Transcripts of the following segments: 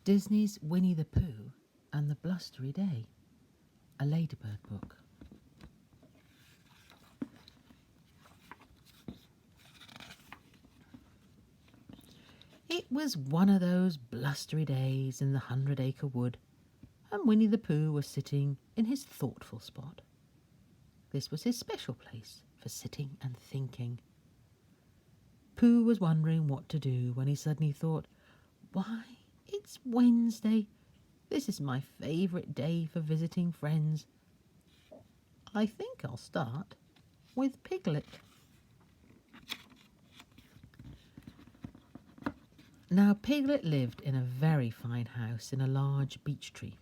Disney's Winnie the Pooh and the Blustery Day, a Ladybird book. It was one of those blustery days in the 100-acre wood, and Winnie the Pooh was sitting in his thoughtful spot. This was his special place for sitting and thinking. Pooh was wondering what to do when he suddenly thought, "Why, it's Wednesday. This is my favourite day for visiting friends. I think I'll start with Piglet." Now, Piglet lived in a very fine house in a large beech tree.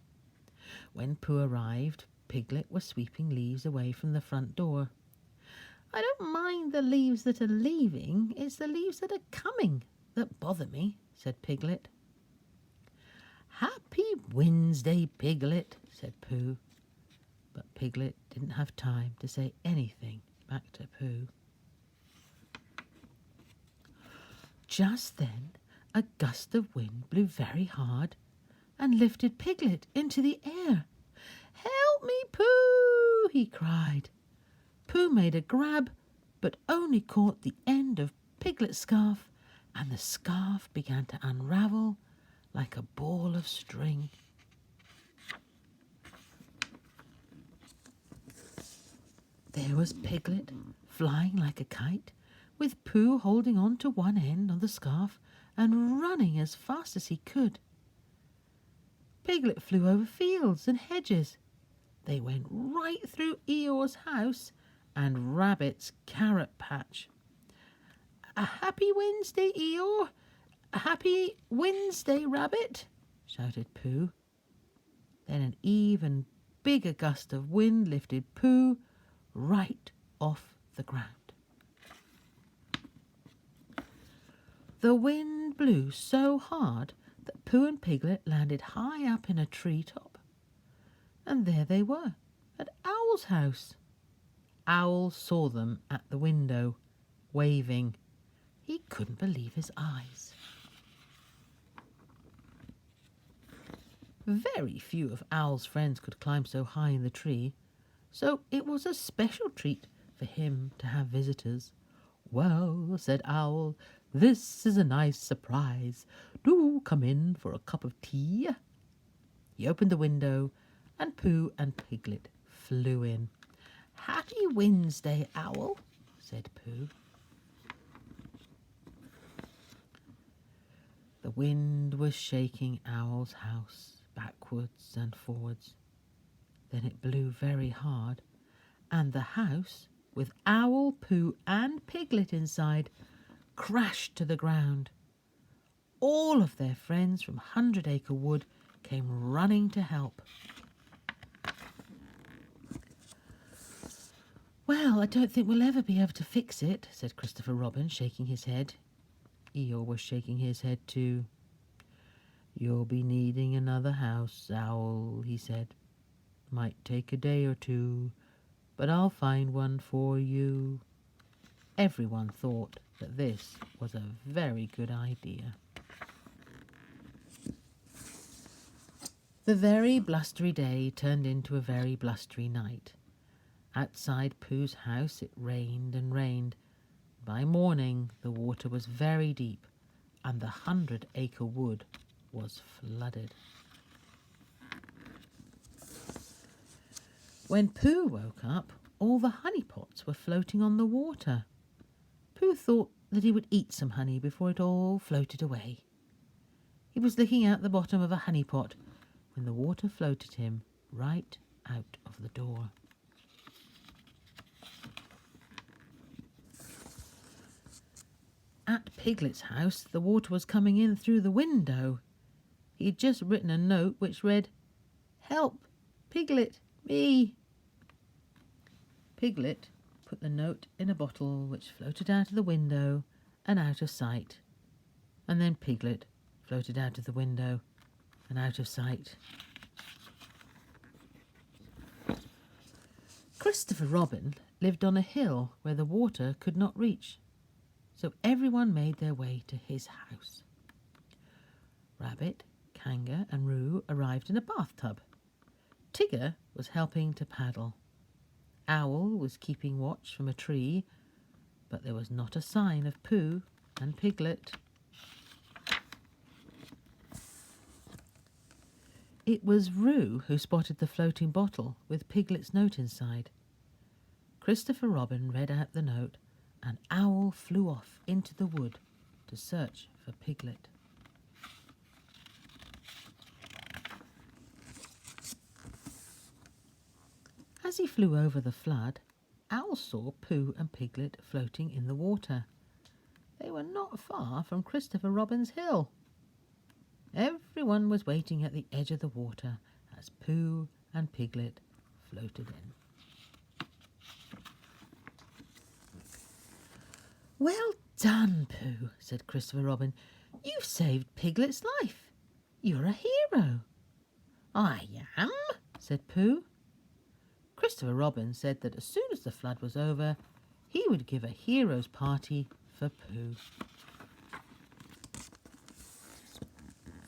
When Pooh arrived, Piglet was sweeping leaves away from the front door. "I don't mind the leaves that are leaving, it's the leaves that are coming that bother me," said Piglet. "Happy Wednesday, Piglet," said Pooh. But Piglet didn't have time to say anything back to Pooh. Just then, a gust of wind blew very hard and lifted Piglet into the air. "Help me, Pooh!" he cried. Pooh made a grab, but only caught the end of Piglet's scarf, and the scarf began to unravel like a ball of string. There was Piglet, flying like a kite, with Pooh holding on to one end of the scarf and running as fast as he could. Piglet flew over fields and hedges. They went right through Eeyore's house and Rabbit's carrot patch. "A happy Wednesday, Eeyore! A happy Wednesday, Rabbit!" shouted Pooh. Then an even bigger gust of wind lifted Pooh right off the ground. The wind blew so hard that Pooh and Piglet landed high up in a tree top. And there they were, at Owl's house. Owl saw them at the window, waving. He couldn't believe his eyes. Very few of Owl's friends could climb so high in the tree, so it was a special treat for him to have visitors. "Well," said Owl, "this is a nice surprise. Do come in for a cup of tea." He opened the window, and Pooh and Piglet flew in. "Happy Wednesday, Owl," said Pooh. The wind was shaking Owl's house backwards and forwards. Then it blew very hard, and the house, with Owl, Pooh and Piglet inside, crashed to the ground. All of their friends from 100-acre Wood came running to help. "Well, I don't think we'll ever be able to fix it," said Christopher Robin, shaking his head. Eeyore was shaking his head too. "You'll be needing another house, Owl," he said. "Might take a day or two, but I'll find one for you." Everyone thought that this was a very good idea. The very blustery day turned into a very blustery night. Outside Pooh's house it rained and rained. By morning the water was very deep, and the 100-acre wood was flooded. When Pooh woke up, all the honey pots were floating on the water. Pooh thought that he would eat some honey before it all floated away. He was looking out the bottom of a honey pot when the water floated him right out of the door. At Piglet's house, the water was coming in through the window. He had just written a note which read, "Help, Piglet, me." Piglet put the note in a bottle which floated out of the window and out of sight. And then Piglet floated out of the window and out of sight. Christopher Robin lived on a hill where the water could not reach, so everyone made their way to his house. Rabbit Kanga and Roo arrived in a bathtub. Tigger was helping to paddle. Owl was keeping watch from a tree, but there was not a sign of Pooh and Piglet. It was Roo who spotted the floating bottle with Piglet's note inside. Christopher Robin read out the note, and Owl flew off into the wood to search for Piglet. As he flew over the flood, Owl saw Pooh and Piglet floating in the water. They were not far from Christopher Robin's hill. Everyone was waiting at the edge of the water as Pooh and Piglet floated in. "Well done, Pooh," said Christopher Robin. "You've saved Piglet's life. You're a hero." "I am," said Pooh. Christopher Robin said that as soon as the flood was over, he would give a hero's party for Pooh.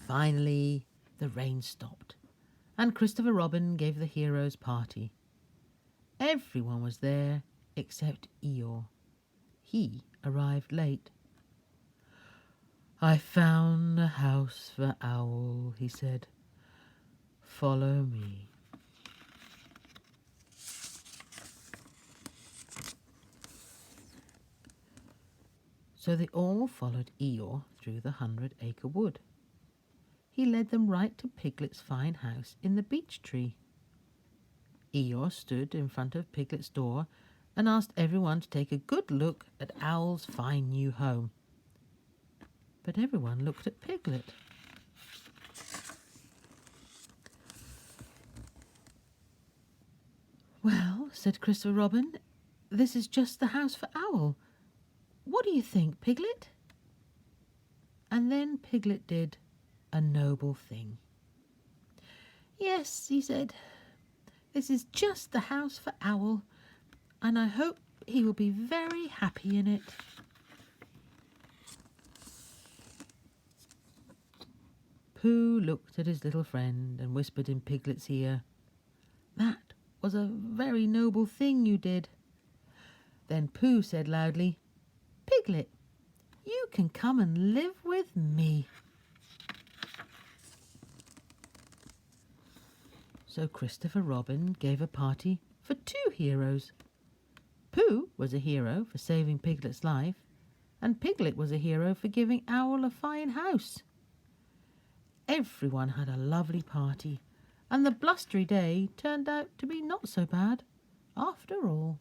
Finally, the rain stopped, and Christopher Robin gave the hero's party. Everyone was there except Eeyore. He arrived late. "I found a house for Owl," he said. "Follow me." So they all followed Eeyore through the 100-acre wood. He led them right to Piglet's fine house in the beech tree. Eeyore stood in front of Piglet's door and asked everyone to take a good look at Owl's fine new home. But everyone looked at Piglet. "Well," said Christopher Robin, "this is just the house for Owl. What do you think, Piglet?" And then Piglet did a noble thing. "Yes," he said, "this is just the house for Owl, and I hope he will be very happy in it." Pooh looked at his little friend and whispered in Piglet's ear, "That was a very noble thing you did." Then Pooh said loudly, "Piglet, you can come and live with me." So Christopher Robin gave a party for 2 heroes. Pooh was a hero for saving Piglet's life, and Piglet was a hero for giving Owl a fine house. Everyone had a lovely party, and the blustery day turned out to be not so bad after all.